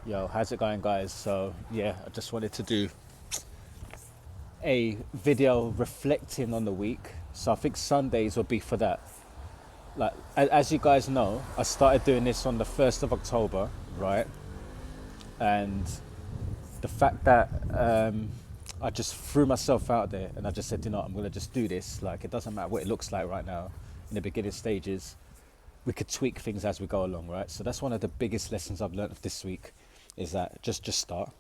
Yo, how's it going, guys? So, yeah, I just wanted to do a video reflecting on the week. So, I think Sundays will be for that. Like, as you guys know, I started doing this on the 1st of October, right? And the fact that I just threw myself out there and I just said, I'm going to just do this. Like, it doesn't matter what it looks like right now in the beginning stages. We could tweak things as we go along, right? So, that's one of the biggest lessons I've learned of this week is that just start.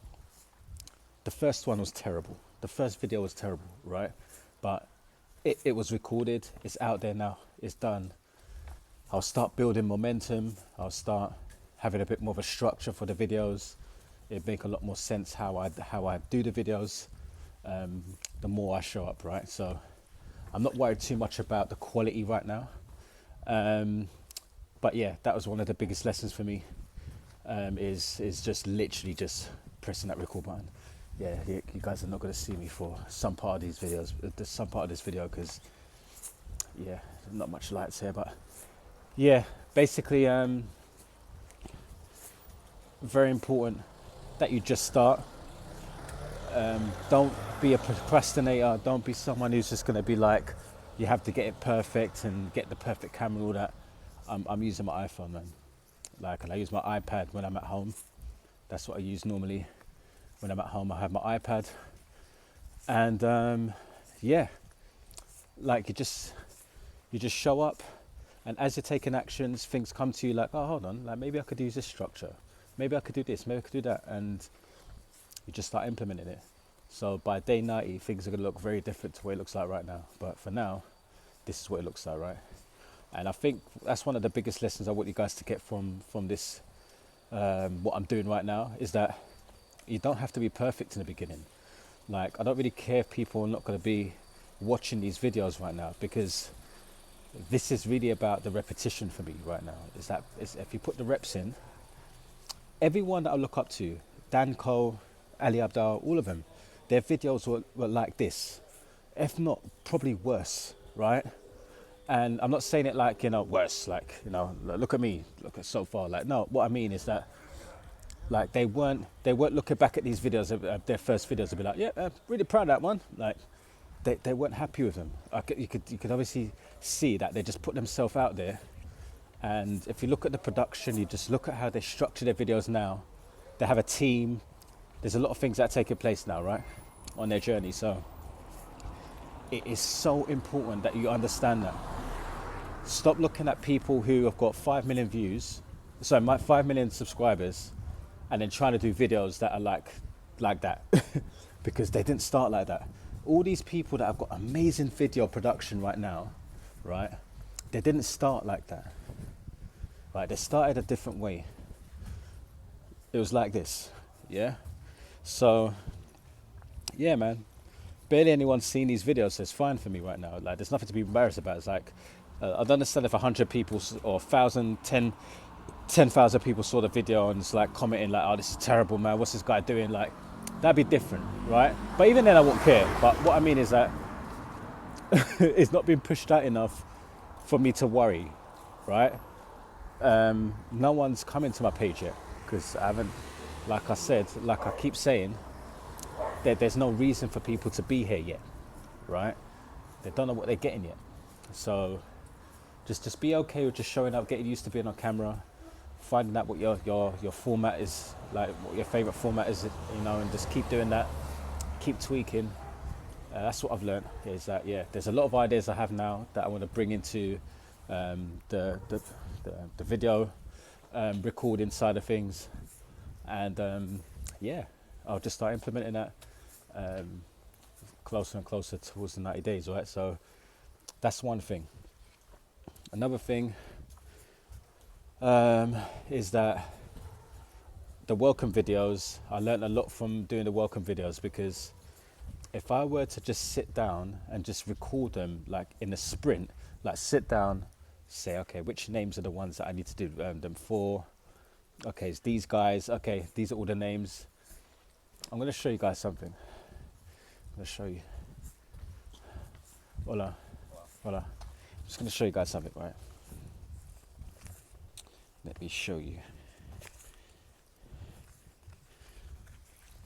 The first one was terrible. The first video was terrible, right? But it was recorded. It's out there now. It's done. I'll start building momentum. I'll start having a bit more of a structure for the videos. It'd make a lot more sense how I do the videos. The more I show up, right? So I'm not worried too much about the quality right now. But yeah, that was one of the biggest lessons for me. Is just literally just pressing that record button. Yeah, you guys are not going to see me for some part of these videos, some part of this video, because yeah, not much lights here, but yeah, basically, very important that you just start. Don't be a procrastinator. Don't be someone who's just going to be like, you have to get it perfect and get the perfect camera and all that. I'm using my iPhone, man. Like, and I use my iPad when I'm at home. That's what I use normally. When I'm at home, I have my iPad. And yeah, like you just show up, and as you're taking actions, things come to you like, oh, hold on, like maybe I could use this structure. Maybe I could do this, maybe I could do that. And you just start implementing it. So by day 90, things are gonna look very different to what it looks like right now. But for now, this is what it looks like, right? And I think that's one of the biggest lessons I want you guys to get from this, what I'm doing right now, is that you don't have to be perfect in the beginning. Like, I don't really care if people are not going to be watching these videos right now, because this is really about the repetition for me right now. Is if you put the reps in, everyone that I look up to, Dan Cole, Ali Abdal, all of them, their videos were like this, if not probably worse, right? And I'm not saying it like, worse, like, look at me, look at so far. Like, no, what I mean is that, like, they weren't looking back at these videos, their first videos, and be like, yeah, really proud of that one. Like, they weren't happy with them. You could obviously see that they just put themselves out there. And if you look at the production, you just look at how they structure their videos now. They have a team. There's a lot of things that are taking place now, right, on their journey. So it is so important that you understand that. Stop looking at people who have got 5 million views, sorry, 5 million subscribers, and then trying to do videos that are like that, because they didn't start like that. All these people that have got amazing video production right now, right, they didn't start like that. Right, they started a different way. It was like this, yeah? So, yeah, man, barely anyone's seen these videos, so it's fine for me right now. Like, there's nothing to be embarrassed about. It's like, I don't understand if 100 people or 1,000, 10,000 people saw the video and it's like commenting like, oh, this is terrible, man, what's this guy doing? Like, that'd be different, right? But even then I won't care. But what I mean is that it's not been pushed out enough for me to worry, right? No one's coming to my page yet, because I haven't, like I keep saying, that there's no reason for people to be here yet, right? They don't know what they're getting yet. So just be okay with just showing up, getting used to being on camera, finding out what your format is, like what your favorite format is, and just keep doing that, keep tweaking. That's what I've learned, is that, yeah, there's a lot of ideas I have now that I want to bring into the video recording side of things. And yeah, I'll just start implementing that closer and closer towards the 90 days, right? So that's one thing. Another thing is that the welcome videos, I learned a lot from doing the welcome videos, because if I were to just sit down and just record them like in a sprint, like sit down, say, okay, which names are the ones that I need to do them for? Okay, it's these guys. Okay, these are all the names. I'm going to show you guys something. I'm going to show you. Hola. Hola. I'm just going to show you guys something, right? Let me show you.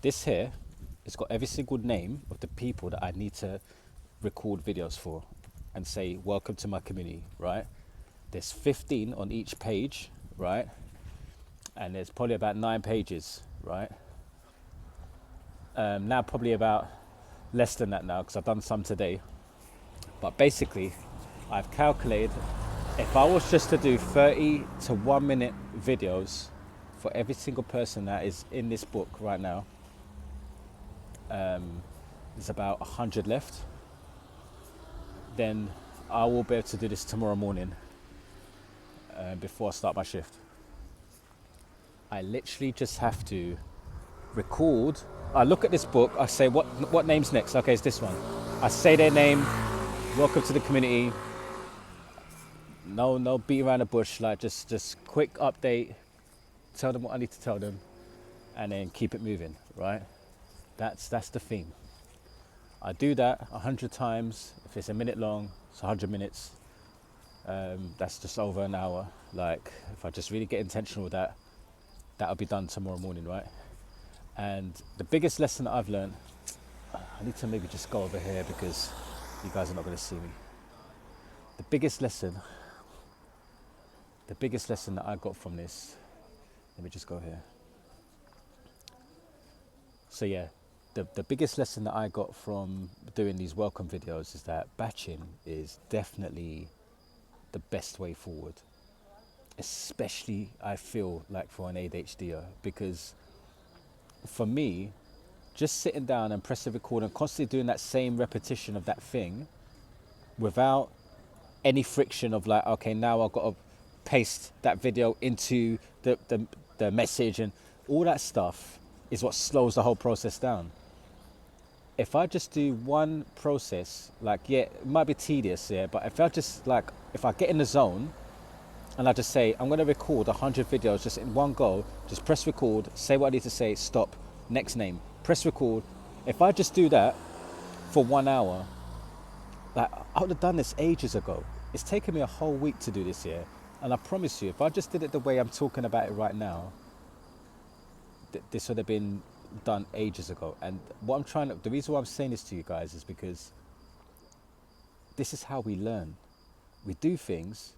This here, it's got every single name of the people that I need to record videos for and say, welcome to my community, right? There's 15 on each page, right? And there's probably about 9 pages, right? Now probably about less than that now because I've done some today. But basically, I've calculated if I was just to do 30 to 1 minute videos for every single person that is in this book right now, there's about 100 left. Then I will be able to do this tomorrow morning before I start my shift. I literally just have to record. I look at this book, I say, what name's next? Okay, it's this one. I say their name, welcome to the community. No beat around the bush, like just quick update, tell them what I need to tell them, and then keep it moving, right? That's the theme. I do that 100 times. If it's a minute long, it's 100 minutes. That's just over an hour. Like, if I just really get intentional with that, that'll be done tomorrow morning, right? And the biggest lesson that I've learned, I need to maybe just go over here because you guys are not going to see me. The biggest lesson that I got from this, let me just go here. So yeah, the biggest lesson that I got from doing these welcome videos is that batching is definitely the best way forward. Especially, I feel like, for an ADHDer, because for me, just sitting down and pressing record and constantly doing that same repetition of that thing without any friction of like, okay, now I've got to paste that video into the message and all that stuff is what slows the whole process down. If I just do one process, like, yeah, it might be tedious, yeah, but if I get in the zone and I just say, I'm going to record 100 videos just in one go, just press record, say what I need to say, stop, next name, press record. If I just do that for 1 hour, like, I would have done this ages ago. It's taken me a whole week to do this here. And I promise you, if I just did it the way I'm talking about it right now, this would have been done ages ago. And the reason why I'm saying this to you guys is because this is how we learn. We do things,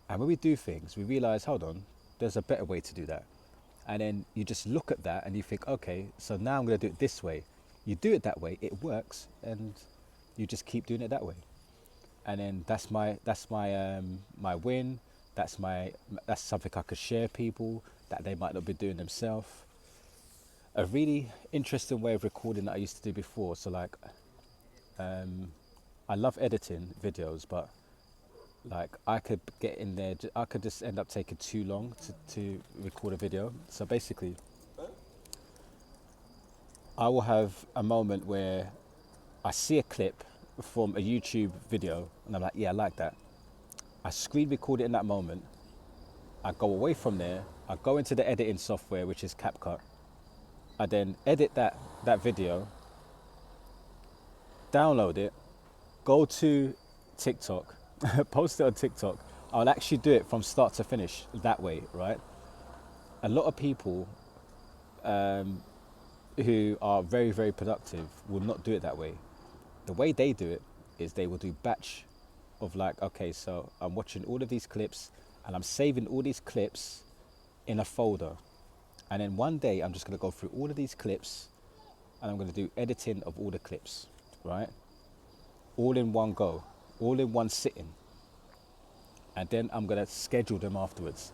and when we do things, we realize, hold on, there's a better way to do that. And then you just look at that and you think, okay, so now I'm going to do it this way. You do it that way, it works, and you just keep doing it that way. And then that's my win. That's something I could share people that they might not be doing themselves. A really interesting way of recording that I used to do before. So like, I love editing videos, but like I could get in there, I could just end up taking too long to record a video. So basically, I will have a moment where I see a clip from a YouTube video and I'm like, yeah, I like that. I screen record it in that moment. I go away from there. I go into the editing software, which is CapCut. I then edit that video, download it, go to TikTok, post it on TikTok. I'll actually do it from start to finish that way, right? A lot of people who are very, very productive will not do it that way. The way they do it is they will do batch of like, okay, so I'm watching all of these clips and I'm saving all these clips in a folder. And then one day I'm just going to go through all of these clips and I'm going to do editing of all the clips, right? All in one go, all in one sitting. And then I'm going to schedule them afterwards.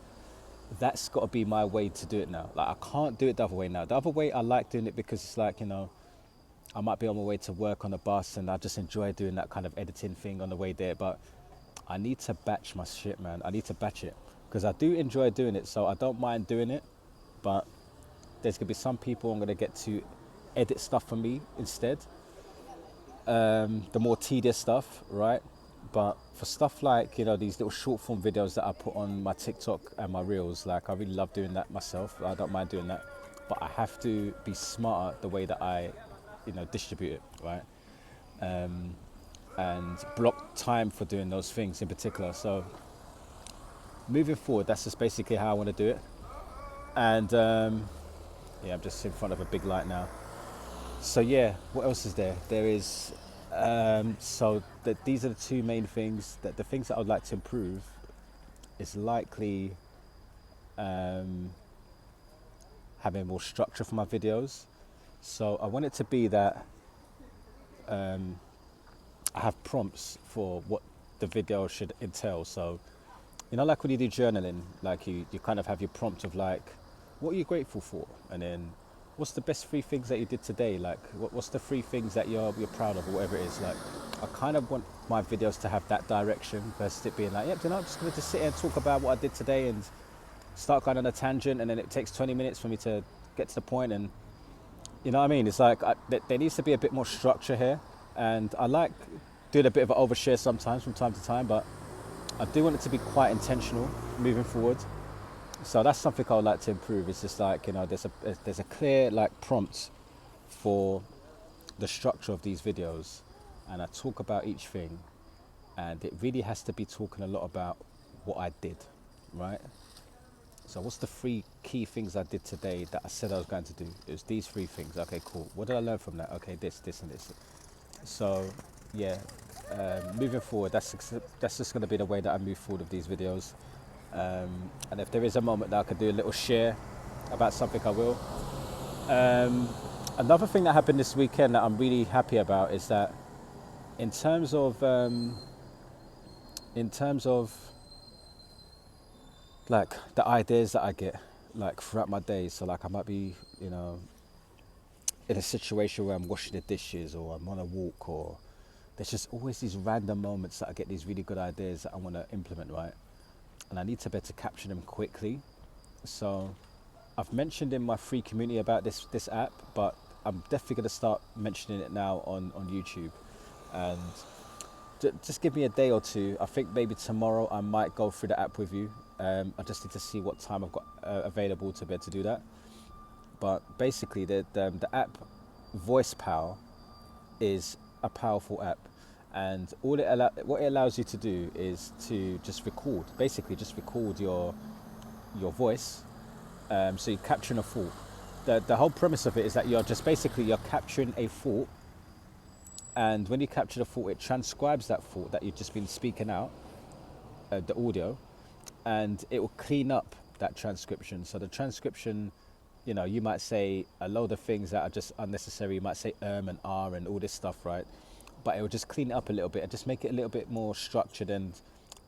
That's got to be my way to do it now. Like, I can't do it the other way now. The other way, I like doing it because it's like, you know, I might be on my way to work on the bus and I just enjoy doing that kind of editing thing on the way there. But I need to batch my shit, man. I need to batch it because I do enjoy doing it. So I don't mind doing it. But there's going to be some people I'm going to get to edit stuff for me instead. The more tedious stuff, right? But for stuff like, you know, these little short form videos that I put on my TikTok and my Reels, like I really love doing that myself. I don't mind doing that. But I have to be smarter the way that I, you know, distribute it, right? And block time for doing those things in particular. So moving forward, that's just basically how I want to do it. And Yeah, I'm just in front of a big light now. So yeah, what else is there? There is, these are the two main things. That the things that I would like to improve is likely um, having more structure for my videos. So I want it to be that um, I have prompts for what the video should entail. So, like when you do journaling, like you kind of have your prompt of like, what are you grateful for? And then what's the best three things that you did today? Like, what's the three things that you're proud of or whatever it is? Like, I kind of want my videos to have that direction versus it being like, yep, I'm just going to just sit here and talk about what I did today and start going on a tangent, and then it takes 20 minutes for me to get to the point. And you know what I mean? It's like there needs to be a bit more structure here, and I like doing a bit of an overshare sometimes from time to time, but I do want it to be quite intentional moving forward. So that's something I would like to improve. It's just like, there's a clear like prompt for the structure of these videos, and I talk about each thing, and it really has to be talking a lot about what I did, right? So what's the three key things I did today that I said I was going to do? It was these three things. Okay, cool. What did I learn from that? Okay, this, and this. So yeah, moving forward, that's just going to be the way that I move forward with these videos. And if there is a moment that I could do a little share about something, I will. Another thing that happened this weekend that I'm really happy about is that in terms of like the ideas that I get like throughout my day. So like I might be, in a situation where I'm washing the dishes or I'm on a walk, or there's just always these random moments that I get these really good ideas that I want to implement, right? And I need to be able to capture them quickly. So I've mentioned in my free community about this app, but I'm definitely going to start mentioning it now on YouTube. And just give me a day or two. I think maybe tomorrow I might go through the app with you. I just need to see what time I've got available to be able to do that. But basically, the app Voice Power is a powerful app, and what it allows you to do is to just record. Basically, just record your voice. So you're capturing a thought. The whole premise of it is that you're capturing a thought, and when you capture the thought, it transcribes that thought that you've just been speaking out, the audio, and it will clean up that transcription. So the transcription, you might say a load of things that are just unnecessary. You might say and R and all this stuff, right? But it will just clean it up a little bit and just make it a little bit more structured and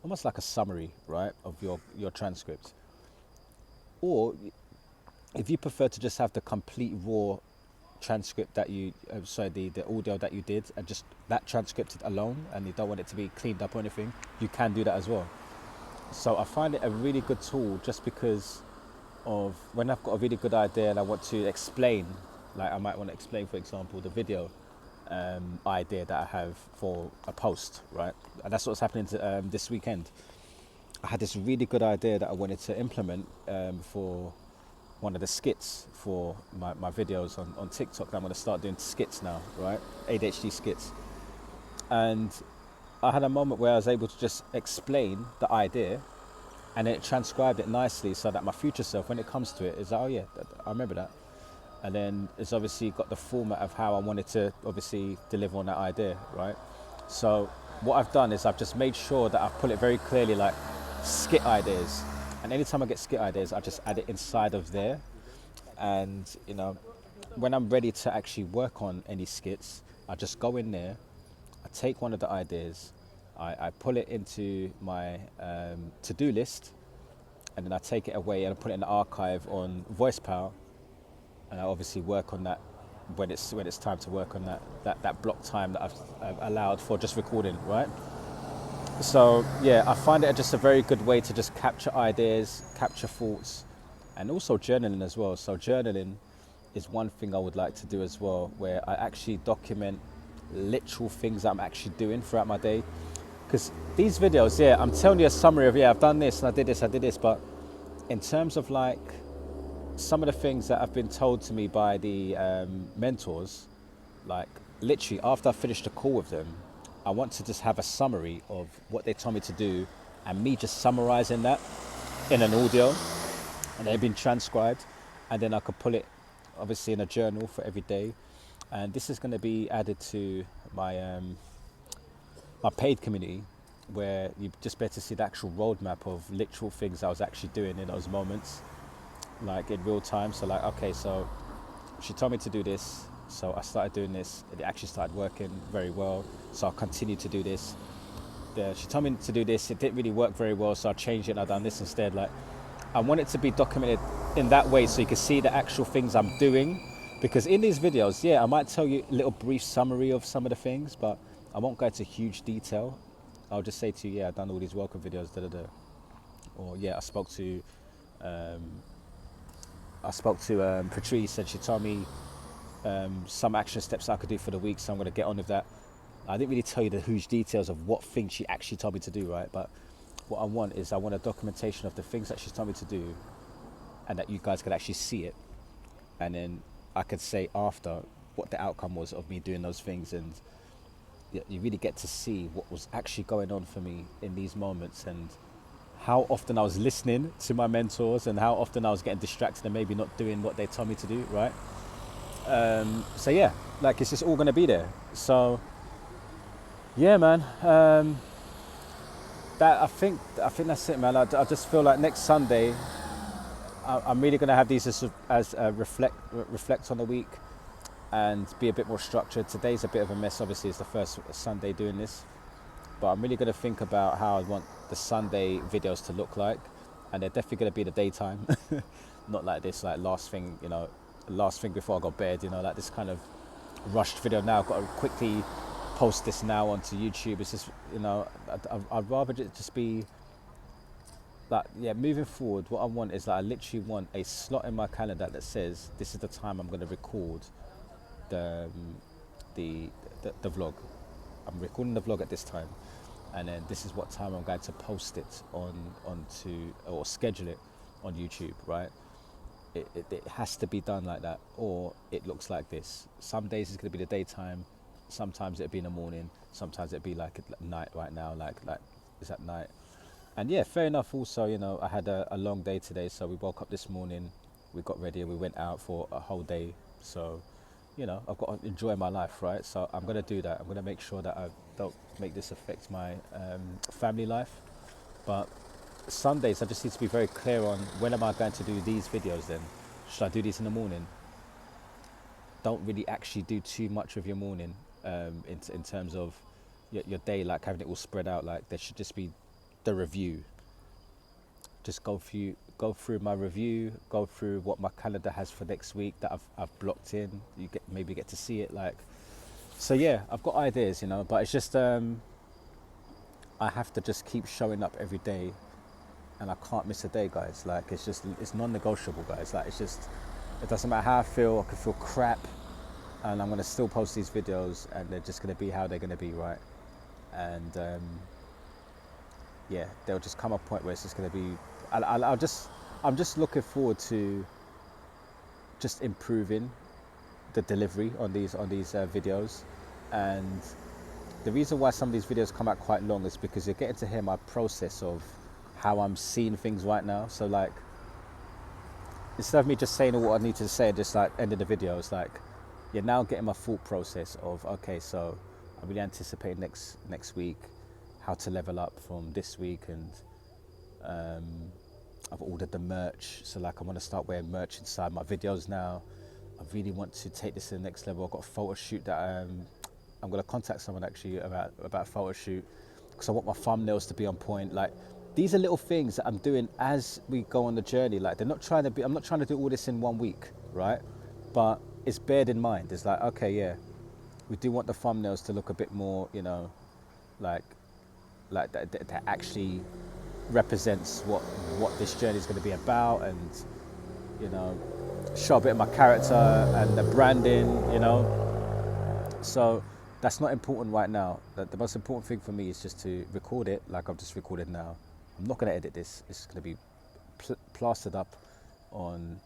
almost like a summary, right, of your transcript. Or if you prefer to just have the complete raw transcript that the audio that you did, and just that transcripted alone, and you don't want it to be cleaned up or anything, you can do that as well. So I find it a really good tool just because of when I've got a really good idea and I want to explain, like I might want to explain, for example, the video idea that I have for a post, right? And that's what's happening this weekend. I had this really good idea that I wanted to implement for one of the skits for my videos on TikTok. I'm going to start doing skits now, right? ADHD skits. And I had a moment where I was able to just explain the idea, and it transcribed it nicely so that my future self, when it comes to it, is like, oh yeah, I remember that. And then it's obviously got the format of how I wanted to obviously deliver on that idea, right? So what I've done is I've just made sure that I've put it very clearly, like skit ideas. And anytime I get skit ideas, I just add it inside of there. And, when I'm ready to actually work on any skits, I just go in there, I take one of the ideas, I pull it into my to-do list, and then I take it away and I put it in the archive on Voice Power, and I obviously work on that when it's time to work on that block time that I've allowed for just recording, right? So yeah, I find it just a very good way to just capture ideas, capture thoughts, and also journaling as well. So journaling is one thing I would like to do as well, where I actually document literal things that I'm actually doing throughout my day. Because these videos, yeah, I'm telling you a summary of, I've done this and I did this, but in terms of like some of the things that have been told to me by the mentors, like literally after I finished the call with them, I want to just have a summary of what they told me to do, and me just summarizing that in an audio, and they've been transcribed, and then I could pull it obviously in a journal for every day, and this is going to be added to my paid community, where you just better see the actual roadmap of literal things I was actually doing in those moments, like in real time. So like, okay, so she told me to do this, so I started doing this. It actually started working very well, so I'll continue to do this. She told me to do this, it didn't really work very well, so I changed it and I've done this instead. Like, I want it to be documented in that way so you can see the actual things I'm doing. Because in these videos, yeah, I might tell you a little brief summary of some of the things, but I won't go into huge detail. I'll just say to you, yeah, I've done all these welcome videos, da da da. Or yeah, I spoke to Patrice, and she told me some action steps I could do for the week, so I'm going to get on with that. I didn't really tell you the huge details of what things she actually told me to do, right? But what I want is I want a documentation of the things that she's told me to do, and that you guys could actually see it, and then I could say after what the outcome was of me doing those things, and you really get to see what was actually going on for me in these moments, and how often I was listening to my mentors, and how often I was getting distracted and maybe not doing what they told me to do, right? So yeah, like it's just all going to be there. So yeah, man. That I think that's it, man. I just feel like next Sunday, I'm really going to have these as reflect on the week, and be a bit more structured. Today's a bit of a mess. Obviously, it's the first Sunday doing this, but I'm really going to think about how I want the Sunday videos to look like, and they're definitely going to be the daytime, not like this, like last thing before I go to bed. Like this kind of rushed video. Now I've got to quickly post this now onto YouTube. It's just, I'd rather it just be like, yeah, moving forward, what I want is that I literally want a slot in my calendar that says this is the time I'm going to record the vlog. I'm recording the vlog at this time, and then this is what time I'm going to post it onto, or schedule it on YouTube, right? It has to be done like that, or it looks like this. Some days it's going to be the daytime, sometimes it'll be in the morning, sometimes it'll be like at night. Right now, like it's at night. And yeah, fair enough. Also, I had a long day today, so we woke up this morning, we got ready, and we went out for a whole day. So, I've got to enjoy my life, right? So I'm going to do that. I'm going to make sure that I don't make this affect my family life. But Sundays, I just need to be very clear on when am I going to do these videos then? Should I do these in the morning? Don't really actually do too much of your morning in terms of your day, like having it all spread out. Like there should just be the review. Just go through my review, go through what my calendar has for next week that I've blocked in. You maybe get to see it, like. So yeah, I've got ideas, but it's just I have to just keep showing up every day, and I can't miss a day, guys. Like it's non-negotiable, guys. Like it doesn't matter how I feel. I could feel crap, and I'm gonna still post these videos, and they're just gonna be how they're gonna be, right? And yeah, there'll just come a point where it's just going to be. I'm just looking forward to just improving the delivery on these videos, and the reason why some of these videos come out quite long is because you're getting to hear my process of how I'm seeing things right now. So like, instead of me just saying what I need to say and just like ending the video, it's like you're now getting my thought process of, okay, so I'm really anticipating next week how to level up from this week, and I've ordered the merch, so like I want to start wearing merch inside my videos now. I really want to take this to the next level. I've got a photo shoot that I'm going to contact someone actually about a photo shoot, because I want my thumbnails to be on point. Like, these are little things that I'm doing as we go on the journey. Like, I'm not trying to do all this in 1 week, right? But it's bared in mind. It's like, okay, yeah, we do want the thumbnails to look a bit more, like that actually represents what this journey is going to be about, and show a bit of my character and the branding, So that's not important right now. The most important thing for me is just to record it like I've just recorded now. I'm not going to edit this. It's going to be plastered up on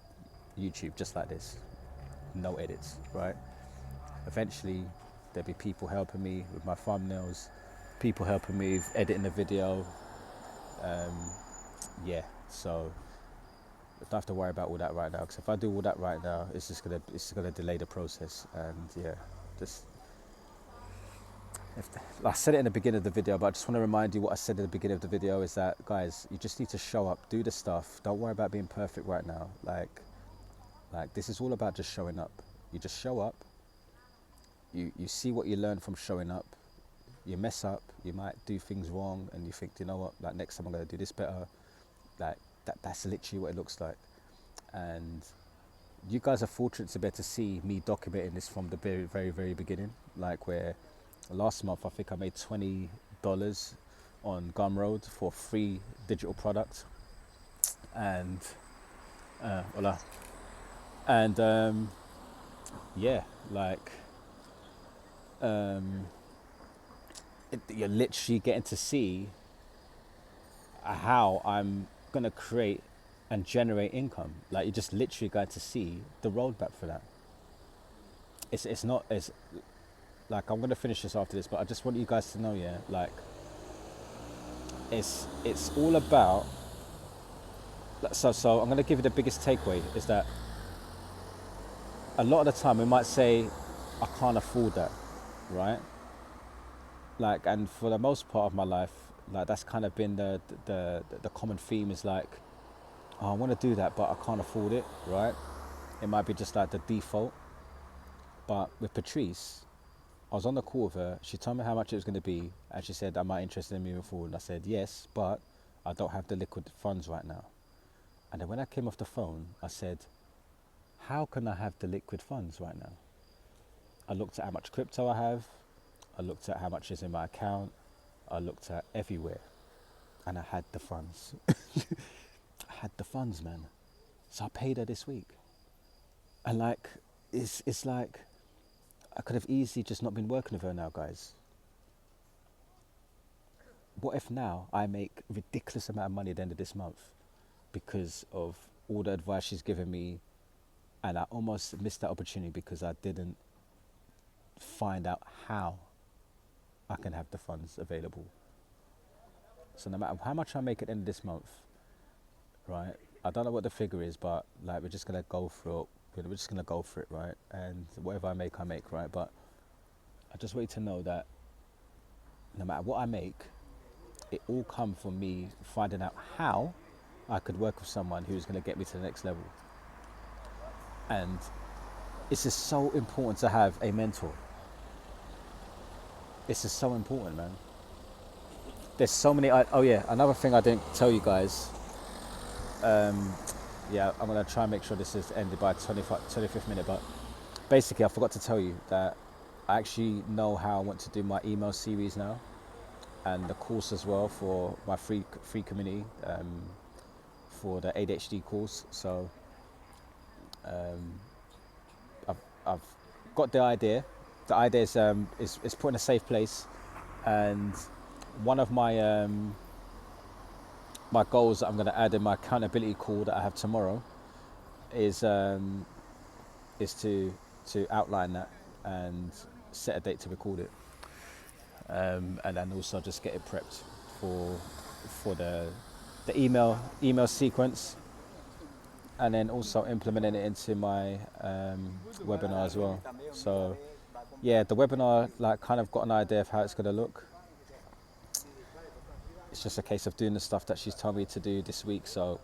YouTube just like this, no edits, right? Eventually there'll be people helping me with my thumbnails, people helping me with editing the video. Yeah, so don't have to worry about all that right now. Because if I do all that right now, it's gonna delay the process. And yeah, just I said it in the beginning of the video, but I just want to remind you what I said at the beginning of the video is that, guys, you just need to show up, do the stuff. Don't worry about being perfect right now. Like this is all about just showing up. You just show up. You see what you learn from showing up. You mess up. You might do things wrong, and you think, you know what? Like next time I'm gonna do this better. Like that's literally what it looks like. And you guys are fortunate to be able to see me documenting this from the very, very, very beginning. Like where last month I think I made $20 on Gumroad for free digital product, and voila. And yeah, like you're literally getting to see how I'm gonna create and generate income. Like you're just literally going to see the roadmap for that. It's not as like I'm gonna finish this after this, but I just want you guys to know, yeah, like it's all about. So I'm gonna give you the biggest takeaway is that a lot of the time we might say, I can't afford that, right? Like, and for the most part of my life, like that's kind of been the common theme is like, oh, I want to do that, but I can't afford it, right? It might be just like the default. But with Patrice, I was on the call with her. She told me how much it was going to be, and she said, "Am I interested in moving forward?" And I said, "Yes, but I don't have the liquid funds right now." And then when I came off the phone, I said, "How can I have the liquid funds right now?" I looked at how much crypto I have. I looked at how much is in my account. I looked at everywhere, and I had the funds. I had the funds, man. So I paid her this week. And like, it's like, I could have easily just not been working with her now, guys. What if now I make a ridiculous amount of money at the end of this month because of all the advice she's given me, and I almost missed that opportunity because I didn't find out how I can have the funds available. So no matter how much I make at the end of this month, right? I don't know what the figure is, but like we're just gonna go through it. We're just gonna go for it, right? And whatever I make, right? But I just want you to know that no matter what I make, it all come from me finding out how I could work with someone who's gonna get me to the next level. And it's just so important to have a mentor. This is so important, man. There's so many. Oh yeah, another thing I didn't tell you guys. Yeah, I'm gonna try and make sure this is ended by 25th minute. But basically, I forgot to tell you that I actually know how I want to do my email series now, and the course as well for my free community for the ADHD course. So I've got the idea. The idea is put in a safe place, and one of my my goals that I'm going to add in my accountability call that I have tomorrow is to outline that and set a date to record it, and then also just get it prepped for the email sequence, and then also implementing it into my webinar as well. So yeah, the webinar like kind of got an idea of how it's going to look. It's just a case of doing the stuff that she's told me to do this week. So